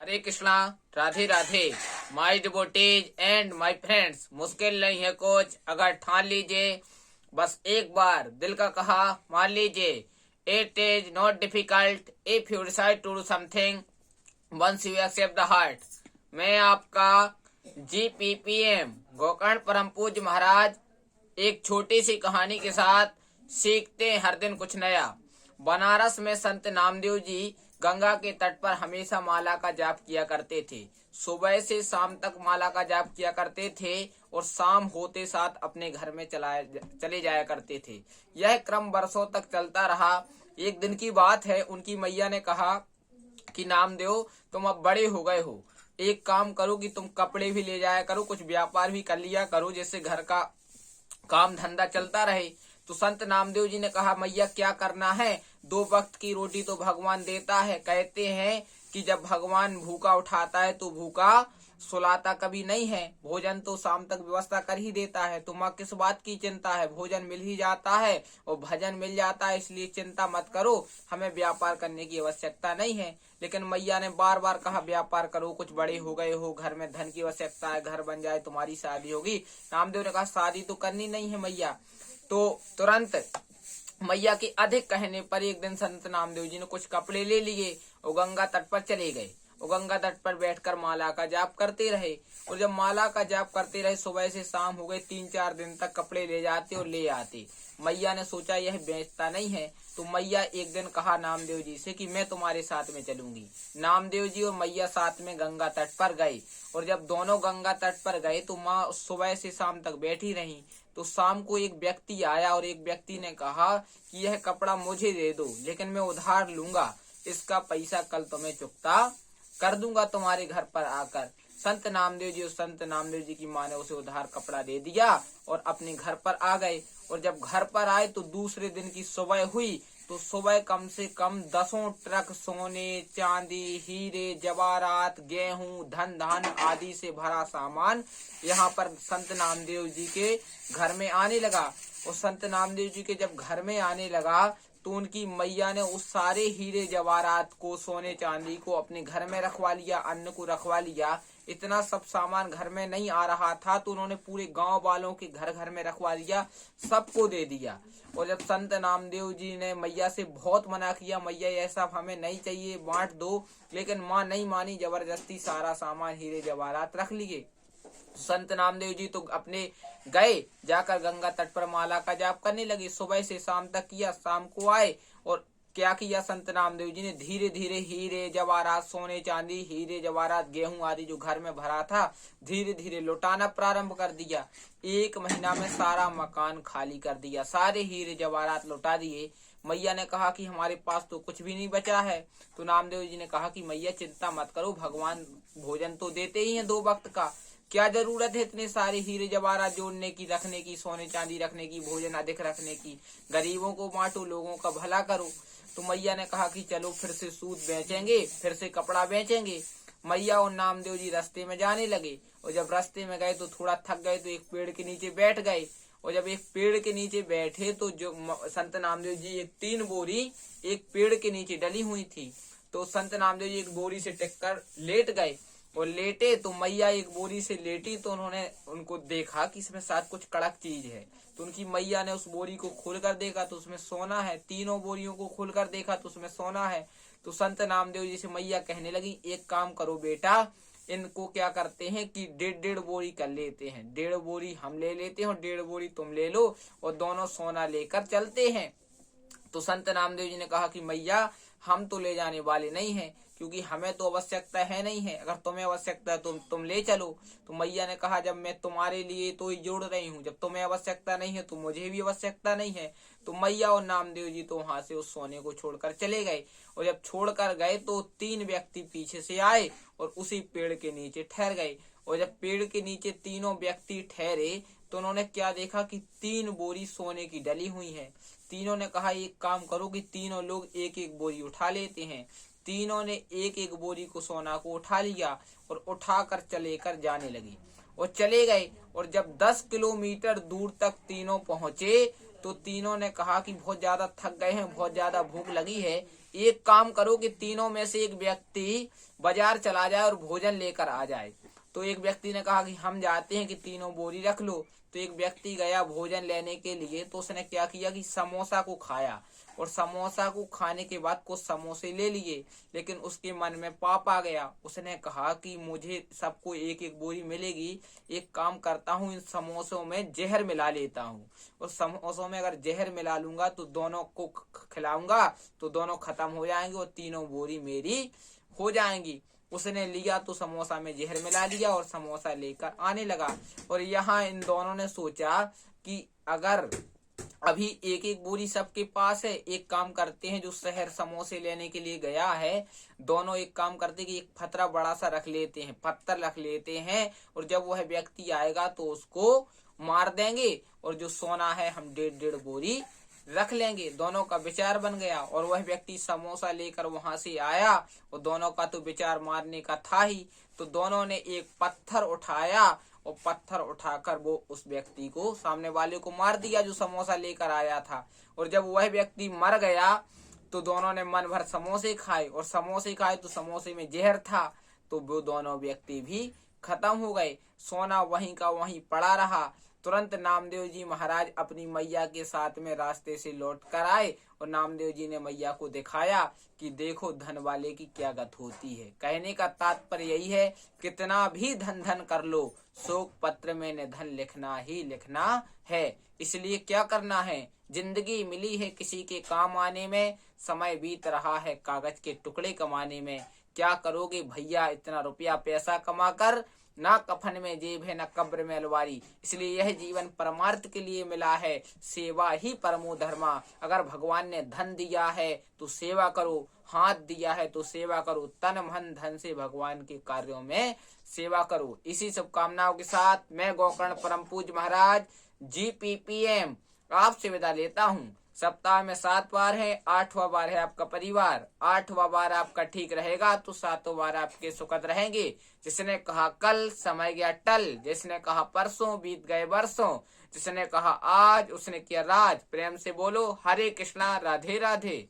Hare Krishna, Radhe Radhe. My devotees and my friends, मुश्किल नहीं है कुछ अगर ठान लीजिए, बस एक बार दिल का कहा मान लीजिए। It is not difficult if you decide to do something once you accept the heart. मैं आपका GPPM गोकर्ण परम पूज्य महाराज एक छोटी सी कहानी के साथ सीखते हैं हर दिन कुछ नया। बनारस में संत नामदेव जी गंगा के तट पर हमेशा माला का जाप किया करते थे। सुबह से शाम तक माला का जाप किया करते थे और शाम होते साथ अपने घर में चले जाया करते थे। यह क्रम वर्षों तक चलता रहा। एक दिन की बात है, उनकी मैया ने कहा कि नामदेव, तुम अब बड़े हो गए हो, एक काम करो कि तुम कपड़े भी ले जाया करो, कुछ व्यापार भी कर लिया करो, जिससे घर का काम धंधा चलता रहे। तो संत नामदेव जी ने कहा, मैया क्या करना है, 2 वक्त की रोटी तो भगवान देता है। कहते हैं कि जब भगवान भूखा उठाता है तो भूखा सुलाता कभी नहीं है। भोजन तो शाम तक व्यवस्था कर ही देता है। तुम्हें किस बात की चिंता है, भोजन मिल ही जाता है और भजन मिल जाता है, इसलिए चिंता मत करो, हमें व्यापार करने की आवश्यकता नहीं है। लेकिन मैया ने बार बार कहा, व्यापार करो, कुछ बड़े हो गए हो, घर में धन की आवश्यकता है, घर बन जाए, तुम्हारी शादी होगी। नामदेव ने कहा, शादी तो करनी नहीं है मैया। तो तुरंत मैया के अधिक कहने पर एक दिन संत नामदेव जी ने कुछ कपड़े ले लिए और गंगा तट पर चले गए। और गंगा तट पर बैठकर माला का जाप करते रहे। और जब माला का जाप करते रहे, सुबह से शाम हो गए, 3-4 दिन तक कपड़े ले जाते और ले आते। मैया ने सोचा यह बेचता नहीं है, तो मैया एक दिन कहा नामदेव जी से कि मैं तुम्हारे साथ में चलूंगी। नामदेव जी और मैया साथ में गंगा तट पर गए। और जब दोनों गंगा तट पर गए तो माँ सुबह से शाम तक बैठी रही। तो शाम को एक व्यक्ति आया और एक व्यक्ति ने कहा कि यह कपड़ा मुझे दे दो, लेकिन मैं उधार लूंगा, इसका पैसा कल तुम्हें चुकता कर दूंगा तुम्हारे घर पर आकर। संत नामदेव जी की माँ ने उसे उधार कपड़ा दे दिया और अपने घर पर आ गए। और जब घर पर आए तो दूसरे दिन की सुबह हुई, तो सुबह कम से कम 10 ट्रक सोने चांदी हीरे जवाहरात गेहूं धन धान आदि से भरा सामान यहाँ पर संत नामदेव जी के घर में आने लगा। और संत नामदेव जी के जब घर में आने लगा तो उनकी मैया ने उस सारे हीरे जवाहरात को, सोने चांदी को अपने घर में रखवा लिया, अन्न को रखवा लिया। इतना सब सामान घर में नहीं आ रहा था तो उन्होंने पूरे गांव वालों के घर घर में रखवा लिया, सबको दे दिया। और जब संत नामदेव जी ने मैया से बहुत मना किया, मैया ये सब हमें नहीं चाहिए, बांट दो, लेकिन माँ नहीं मानी, जबरदस्ती सारा सामान हीरे जवाहरात रख लिए। संत नामदेव जी तो अपने गए, जाकर गंगा तट पर माला का जाप करने लगे। सुबह से शाम तक किया, शाम को आए और क्या किया संत नामदेव जी ने, धीरे धीरे हीरे जवाहरात, सोने चांदी, हीरे जवाहरात, गेहूं आदि जो घर में भरा था, धीरे धीरे लुटाना प्रारंभ कर दिया। 1 महीना में सारा मकान खाली कर दिया, सारे हीरे जवाहरात लुटा दिए। मैया ने कहा कि हमारे पास तो कुछ भी नहीं बचा है। तो नामदेव जी ने कहा कि मैया चिंता मत करो, भगवान भोजन तो देते ही हैं 2 वक्त का, क्या जरूरत है इतने सारे हीरे जवाहरात जोड़ने की, रखने की, सोने चांदी रखने की, भोजन अधिक रखने की, गरीबों को बांटो, लोगों का भला करो। तो मैया ने कहा कि चलो फिर से सूत बेचेंगे, फिर से कपड़ा बेचेंगे। मैया और नामदेव जी रास्ते में जाने लगे। और जब रास्ते में गए तो थोड़ा थक गए तो एक पेड़ के नीचे बैठ गए। और जब एक पेड़ के नीचे बैठे तो जो संत नामदेव जी 3 बोरी एक पेड़ के नीचे डली हुई थी। तो संत नामदेव जी एक बोरी से टिककर लेट गए और लेटे तो मैया एक बोरी से लेटी। तो उन्होंने उनको देखा कि इसमें शायद कुछ कड़क चीज है। तो उनकी मैया ने उस बोरी को खोलकर देखा तो उसमें सोना है। 3 बोरियों को खोलकर देखा तो उसमें सोना है। तो संत नामदेव जी से मैया कहने लगी, एक काम करो बेटा, इनको क्या करते हैं कि 1.5 बोरी कर लेते हैं, 1.5 बोरी हम ले लेते हैं और 1.5 बोरी तुम ले लो और दोनों सोना लेकर चलते हैं। तो संत नामदेव जी ने कहा कि मैया हम तो ले जाने वाले नहीं हैं, क्योंकि हमें तो आवश्यकता है नहीं है, अगर तुम्हें आवश्यकता है तो तुम ले चलो। तो मैया ने कहा, जब मैं तुम्हारे लिए तो जोड़ रही हूँ, जब तुम्हें आवश्यकता नहीं है तो मुझे भी आवश्यकता नहीं है। तो मैया और नामदेव जी तो वहां से उस सोने को छोड़कर चले गए। और जब छोड़कर गए तो 3 व्यक्ति पीछे से आए और उसी पेड़ के नीचे ठहर गए। और जब पेड़ के नीचे तीनों व्यक्ति ठहरे तो उन्होंने क्या देखा कि 3 बोरी सोने की डली हुई है। तीनों ने कहा, एक काम करो कि तीनों लोग 1-1 बोरी उठा लेते हैं। तीनों ने 1-1 बोरी को सोना को उठा लिया और उठाकर चलेकर जाने लगे और चले गए। और जब 10 किलोमीटर दूर तक तीनों पहुंचे तो तीनों ने कहा कि बहुत ज्यादा थक गए हैं, बहुत ज्यादा भूख लगी है, एक काम करो कि तीनों में से एक व्यक्ति बाजार चला जाए और भोजन लेकर आ जाए। तो एक व्यक्ति ने कहा कि हम जाते हैं कि तीनों बोरी रख लो। तो एक व्यक्ति गया भोजन लेने के लिए, तो उसने क्या किया कि समोसा को खाया, और समोसा को खाने के बाद कुछ समोसे ले लिए, लेकिन उसके मन में पाप आ गया। उसने कहा कि मुझे सबको एक एक बोरी मिलेगी, एक काम करता हूँ इन समोसों में जहर मिला लेता हूँ, और समोसों में अगर जहर मिला लूंगा तो दोनों को खिलाऊंगा तो दोनों खत्म हो जाएंगे और तीनों बोरी मेरी हो जाएंगी। उसने लिया तो समोसा में जहर मिला लिया और समोसा लेकर आने लगा। और यहाँ इन दोनों ने सोचा कि अगर अभी एक एक बोरी सबके पास है, एक काम करते हैं, जो शहर समोसे लेने के लिए गया है, दोनों एक काम करते कि एक फतरा बड़ा सा रख लेते हैं, पत्थर रख लेते हैं, और जब वह व्यक्ति आएगा तो उसको मार देंगे, और जो सोना है हम 1.5 बोरी रख लेंगे। दोनों का विचार बन गया, और वह व्यक्ति समोसा लेकर वहां से आया, और दोनों का तो विचार मारने का था ही। तो दोनों ने एक पत्थर उठाया, और पत्थर उठाकर वो उस व्यक्ति को, सामने वाले को मार दिया जो समोसा लेकर आया था। और जब वह व्यक्ति मर गया तो दोनों ने मन भर समोसे खाए, और समोसे खाए तो समोसे में जहर था, तो वो दोनों व्यक्ति भी खत्म हो गए। सोना वहीं का वहीं पड़ा रहा। तुरंत नामदेव जी महाराज अपनी मैया के साथ में रास्ते से लौट कर आए, और नामदेव जी ने मैया को दिखाया कि देखो धन वाले की क्या गत होती है। कहने का तात्पर्य यही है, कितना भी धन धन कर लो, शोक पत्र में निधन लिखना ही लिखना है। इसलिए क्या करना है, जिंदगी मिली है किसी के काम आने में, समय बीत रहा है कागज के टुकड़े कमाने में। क्या करोगे भैया इतना रुपया पैसा कमा कर, ना कफन में जेब है ना कब्र में अलवारी। इसलिए यह जीवन परमार्थ के लिए मिला है, सेवा ही परमो धर्मा। अगर भगवान ने धन दिया है तो सेवा करो, हाथ दिया है तो सेवा करो, तन मन धन से भगवान के कार्यों में सेवा करो। इसी शुभकामनाओं के साथ मैं गोकर्ण परम पूज्य महाराज GPPM आपसे विदा लेता हूँ। सप्ताह में 7 बार है, 8वां बार है आपका परिवार, 8वां बार आपका ठीक रहेगा तो 7वां बार आपके सुखद रहेंगे। जिसने कहा कल समय गया टल, जिसने कहा परसों बीत गए बरसों, जिसने कहा आज उसने किया राज। प्रेम से बोलो हरे कृष्णा, राधे राधे।